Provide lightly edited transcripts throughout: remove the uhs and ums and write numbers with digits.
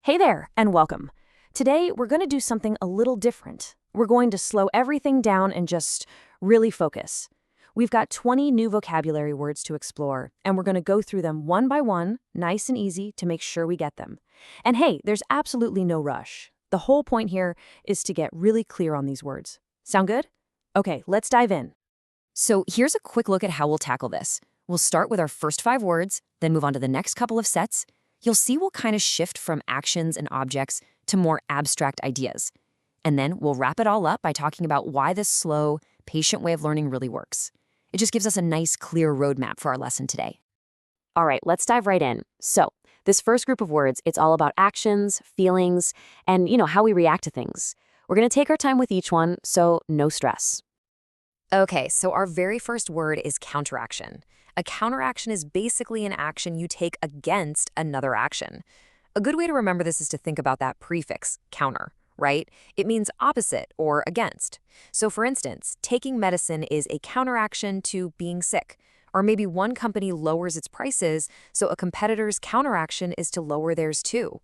Hey there, and welcome. Today, we're going to do something a little different. We're going to slow everything down and just really focus. We've got 20 new vocabulary words to explore, and we're going to go through them one by one, nice and easy, to make sure we get them. And hey, there's absolutely no rush. The whole point here is to get really clear on these words. Sound good? Okay, let's dive in. So here's a quick look at how we'll tackle this. We'll start with our first 5 words, then move on to the next couple of sets. You'll see we'll kind of shift from actions and objects to more abstract ideas. And then we'll wrap it all up by talking about why this slow, patient way of learning really works. It just gives us a nice, clear roadmap for our lesson today. All right, let's dive right in. So, this first group of words, it's all about actions, feelings, and, how we react to things. We're going to take our time with each one, so no stress. Okay, so our very first word is counteraction. A counteraction is basically an action you take against another action. A good way to remember this is to think about that prefix, counter, right? It means opposite or against. So for instance, taking medicine is a counteraction to being sick. Or maybe one company lowers its prices, so a competitor's counteraction is to lower theirs too.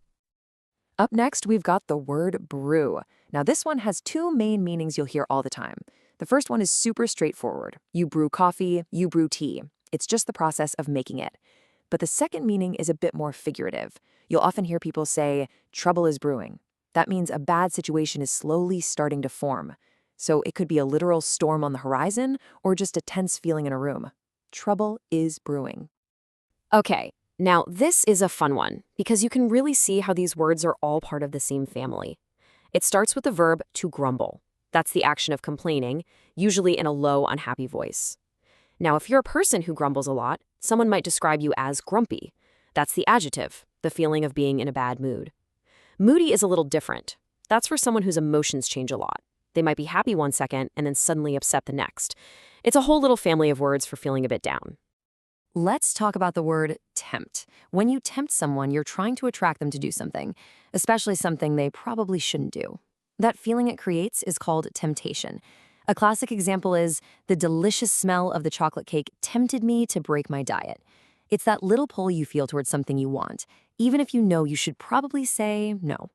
Up next, we've got the word brew. Now, this one has 2 main meanings you'll hear all the time. The first one is super straightforward. You brew coffee, you brew tea. It's just the process of making it. But the second meaning is a bit more figurative. You'll often hear people say, trouble is brewing. That means a bad situation is slowly starting to form. So it could be a literal storm on the horizon or just a tense feeling in a room. Trouble is brewing. Okay, now this is a fun one because you can really see how these words are all part of the same family. It starts with the verb to grumble. That's the action of complaining, usually in a low, unhappy voice. Now, if you're a person who grumbles a lot, someone might describe you as grumpy. That's the adjective, the feeling of being in a bad mood. Moody is a little different. That's for someone whose emotions change a lot. They might be happy one second and then suddenly upset the next. It's a whole little family of words for feeling a bit down. Let's talk about the word tempt. When you tempt someone, you're trying to attract them to do something, especially something they probably shouldn't do. That feeling it creates is called temptation. A classic example is, the delicious smell of the chocolate cake tempted me to break my diet. It's that little pull you feel towards something you want, even if you know you should probably say no.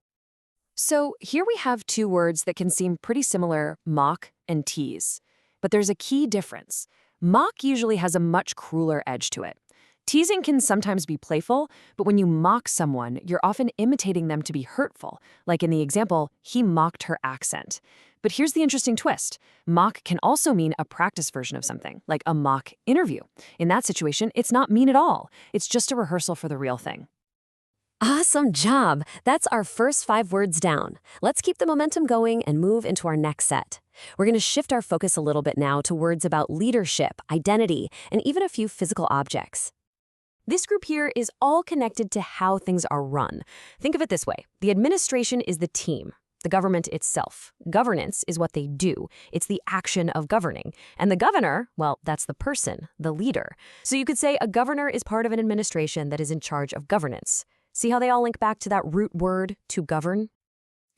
So here we have 2 words that can seem pretty similar, mock and tease. But there's a key difference. Mock usually has a much crueler edge to it. Teasing can sometimes be playful, but when you mock someone, you're often imitating them to be hurtful. Like in the example, he mocked her accent. But here's the interesting twist. Mock can also mean a practice version of something, like a mock interview. In that situation, it's not mean at all. It's just a rehearsal for the real thing. Awesome job! That's our first 5 words down. Let's keep the momentum going and move into our next set. We're going to shift our focus a little bit now to words about leadership, identity, and even a few physical objects. This group here is all connected to how things are run. Think of it this way. The administration is the team, the government itself. Governance is what they do. It's the action of governing. And the governor, well, that's the person, the leader. So you could say a governor is part of an administration that is in charge of governance. See how they all link back to that root word, to govern?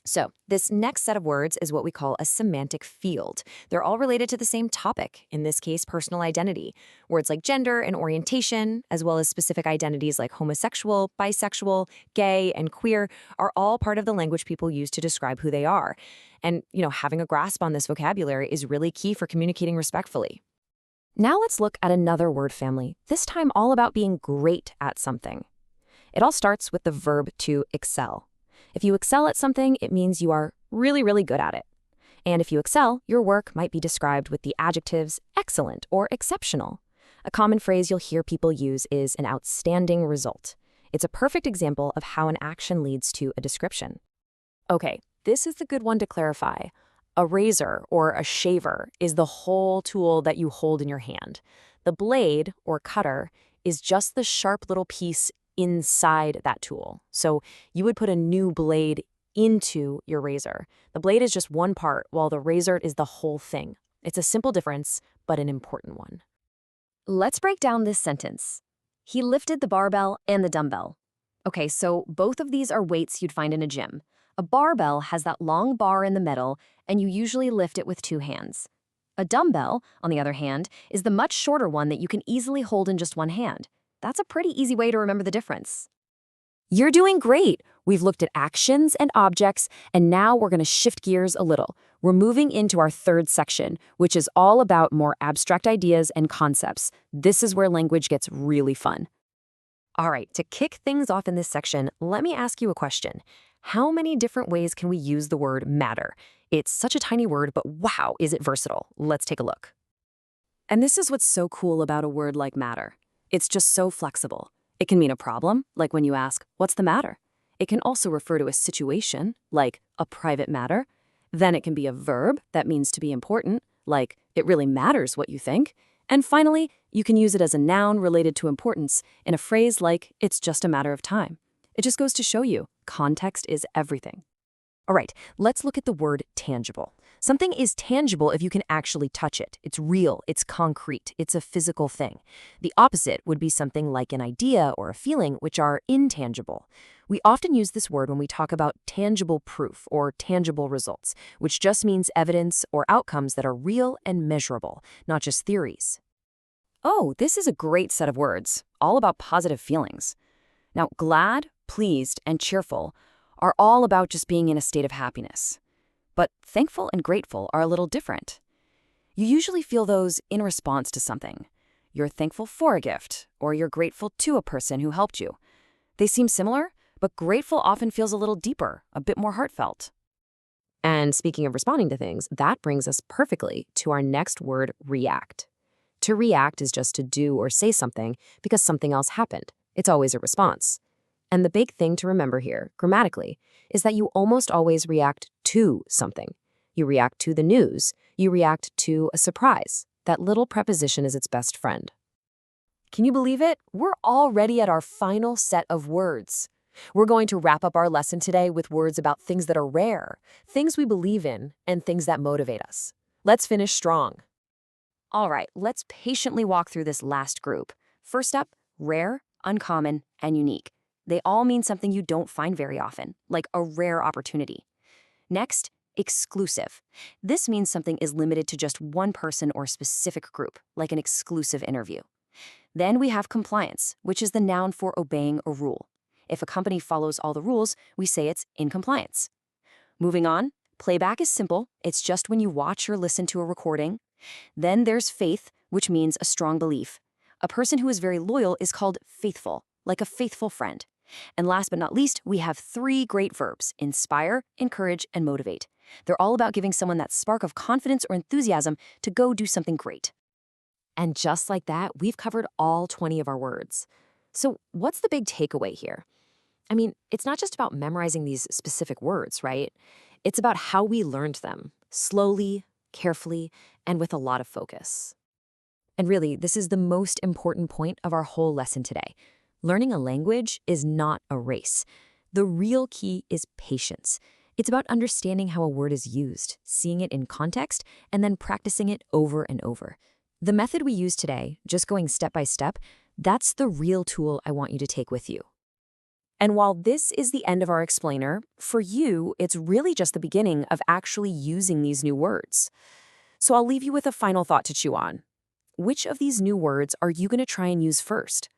So, this next set of words is what we call a semantic field. They're all related to the same topic, in this case, personal identity. Words like gender and orientation, as well as specific identities like homosexual, bisexual, gay, and queer, are all part of the language people use to describe who they are. And, having a grasp on this vocabulary is really key for communicating respectfully. Now let's look at another word family, this time all about being great at something. It all starts with the verb to excel. If you excel at something, it means you are really, really good at it. And if you excel, your work might be described with the adjectives excellent or exceptional. A common phrase you'll hear people use is an outstanding result. It's a perfect example of how an action leads to a description. Okay, this is the good one to clarify. A razor or a shaver is the whole tool that you hold in your hand. The blade, or cutter, is just the sharp little piece inside that tool. So you would put a new blade into your razor. The blade is just one part, while the razor is the whole thing. It's a simple difference, but an important one. Let's break down this sentence. He lifted the barbell and the dumbbell. Okay, so both of these are weights you'd find in a gym. A barbell has that long bar in the middle, and you usually lift it with 2 hands. A dumbbell, on the other hand, is the much shorter one that you can easily hold in just one hand. That's a pretty easy way to remember the difference. You're doing great. We've looked at actions and objects, and now we're going to shift gears a little. We're moving into our third section, which is all about more abstract ideas and concepts. This is where language gets really fun. All right, to kick things off in this section, let me ask you a question. How many different ways can we use the word matter? It's such a tiny word, but wow, is it versatile? Let's take a look. And this is what's so cool about a word like matter. It's just so flexible. It can mean a problem, like when you ask, "What's the matter?" It can also refer to a situation, like a private matter. Then it can be a verb that means to be important, like it really matters what you think. And finally, you can use it as a noun related to importance in a phrase like, "It's just a matter of time." It just goes to show you, context is everything. All right, let's look at the word tangible. Something is tangible if you can actually touch it. It's real, it's concrete, it's a physical thing. The opposite would be something like an idea or a feeling, which are intangible. We often use this word when we talk about tangible proof or tangible results, which just means evidence or outcomes that are real and measurable, not just theories. Oh, this is a great set of words, all about positive feelings. Now, glad, pleased, and cheerful are all about just being in a state of happiness. But thankful and grateful are a little different. You usually feel those in response to something. You're thankful for a gift, or you're grateful to a person who helped you. They seem similar, but grateful often feels a little deeper, a bit more heartfelt. And speaking of responding to things, that brings us perfectly to our next word, react. To react is just to do or say something because something else happened. It's always a response. And the big thing to remember here, grammatically, is that you almost always react to something. You react to the news. You react to a surprise. That little preposition is its best friend. Can you believe it? We're already at our final set of words. We're going to wrap up our lesson today with words about things that are rare, things we believe in, and things that motivate us. Let's finish strong. All right, let's patiently walk through this last group. First up, rare, uncommon, and unique. They all mean something you don't find very often, like a rare opportunity. Next, exclusive. This means something is limited to just one person or specific group, like an exclusive interview. Then we have compliance, which is the noun for obeying a rule. If a company follows all the rules, we say it's in compliance. Moving on, playback is simple. It's just when you watch or listen to a recording. Then there's faith, which means a strong belief. A person who is very loyal is called faithful, like a faithful friend. And last but not least, we have 3 great verbs: inspire, encourage, and motivate. They're all about giving someone that spark of confidence or enthusiasm to go do something great. And just like that, we've covered all 20 of our words. So what's the big takeaway here? I mean, it's not just about memorizing these specific words, right? It's about how we learned them, slowly, carefully, and with a lot of focus. And really, this is the most important point of our whole lesson today. Learning a language is not a race. The real key is patience. It's about understanding how a word is used, seeing it in context, and then practicing it over and over. The method we use today, just going step by step, that's the real tool I want you to take with you. And while this is the end of our explainer, for you, it's really just the beginning of actually using these new words. So I'll leave you with a final thought to chew on. Which of these new words are you going to try and use first?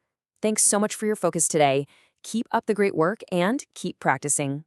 Thanks so much for your focus today. Keep up the great work and keep practicing.